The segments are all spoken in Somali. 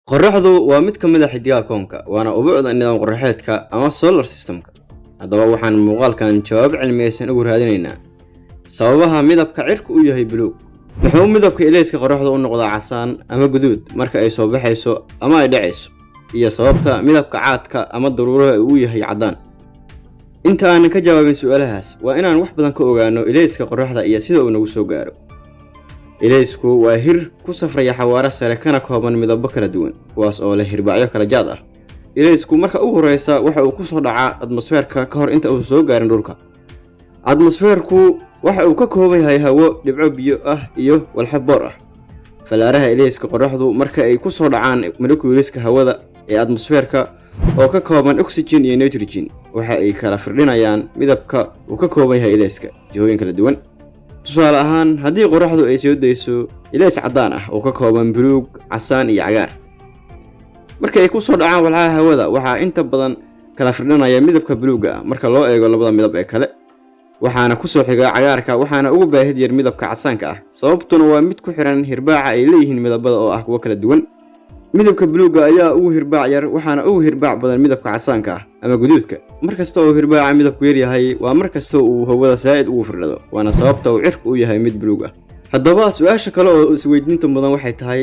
qorraxdu waa mid ka mid ah xidigaha koonka waana ubuucda nidaam qorraxeedka ama solar systemka. haddaba waxaan muuqaalkan jawaab cilmiyeysan ugu raadinaynaa sababaha midabka cirku u yahay buluug. muxuu midabka ilayska qorraxda u noqdaa casaan ama guduud marka ay soo baxayso ama ay dhacayso, iyo sababta midabka caadka ama daruuraha uu yahay caddaan. inta aanan ka jawaabin su'aalahaas waa inaan wax badan ka ogaano ilayska qorraxda iyo sida uu nagu soo gaaro. ilaysku waa hir ku safraya xawaare sare kana kooban midabo kala duwan kuwaas oo leh hirbacyo kala jaad ah. ilaysku marka ugu horeysa waxa uu ku soo dhacaa atmosfeerka ka hor inta uu soo gaarin dhulka. atmosfeerku waxa uu ka kooban yahay hawo, dhibco biyo ah iyo walxo boor ah. falaaraha ilayska qorraxdu marka ay ku soo dhacaan moleculeska hawada ee atmosfeerka oo ka kooban oxygen iyo nitrogen, waxa ay kala firdhinayaan midabka uu ka kooban yahay ilayska jihooyin kala duwan. tusaale ahaan, haddii qorraxdu ay soo dayso ilays caddaan ah oo ka kooban buluug, casaan iyo cagaar, marka ay ku soo dhacaan walxaha hawada waxaa inta badan kala firdhinaya midabka buluugga ah marka loo eego labada midab ee kale, waxaana ku soo xiga cagaarka, waxaana ugu baahid yar midabka casaanka ah. sababtuna waa mid ku xiran hirbaaca ay leeyihiin midabada oo ah kuwo kala duwan. midabka buluugga ayaa ugu hirbaac yar, waxaana ugu hirbaac badan midabka casaanka ah ama guduudka. markasta oo hirbaaca midabku yar yahay waa markasta uu hawada saa'id ugu firdhado, waana sababta uu cirku u yahay mid buluug ah. haddaba su'aasha kale oo isweydiinta mudan waxay tahay,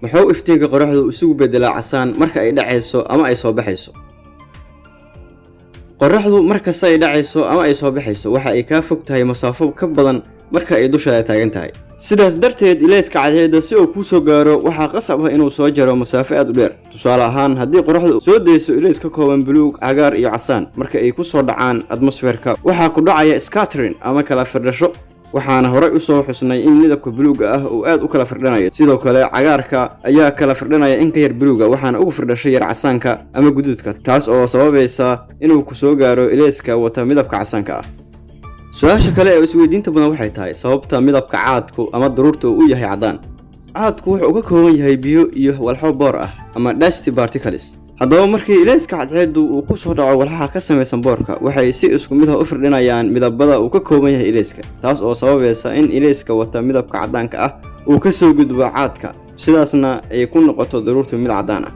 muxuu iftiinka qorraxdu isugu beddelaa casaan marka ay dhacayso ama ay soo baxayso? qorraxdu markasta ay dhacayso ama ay soo baxayso waxa ay ka fog tahay masaafo ka badan marka ay dusheeda taagan tahay. sidaas darteed ilayska cadceedda si uu ku soo gaaro waxaa qasab ah inuu soo jaro masaafo aad u dheer. tusaale ahaan, haddii qorraxdu soo dayso ilays ka kooban buluug, cagaar iyo casaan, marka ay ku soo dhacaan atmosfeerka waxaa ku dhacaya scattering ama kala firdhasho. waxaana horey u soo xusnay in midabka buluugga ah uu aad u kala firdhanayo. sidoo kale cagaarka ayaa kala firdhanaya in ka yar buluugga, waxaana ugu firdhashay yar casaanka ama guduudka, taas oo sababaysa inuu ku soo gaaro ilayska wata midabka casaanka ah. su-aasha kale ee isweydiinta badan waxay tahay sababta midabka caadku ama daruurta uu yahay caddaan. caadku wuxuu ka kooban yahay biyo iyo walxo boor ah ama dusty particles. haddaba markii ilayska cadceeddu uu ku soo dhaco walxaha ka samaysan boorka, waxay si isku mid ah u firdhinayaan midabada uu ka kooban yahay ilayska, taas oo sababaysa in ilayska wata midabka caddaanka ah uu ka soo gudbo caadka, sidaasna ay ku noqoto daruurtu mid caddaan ah.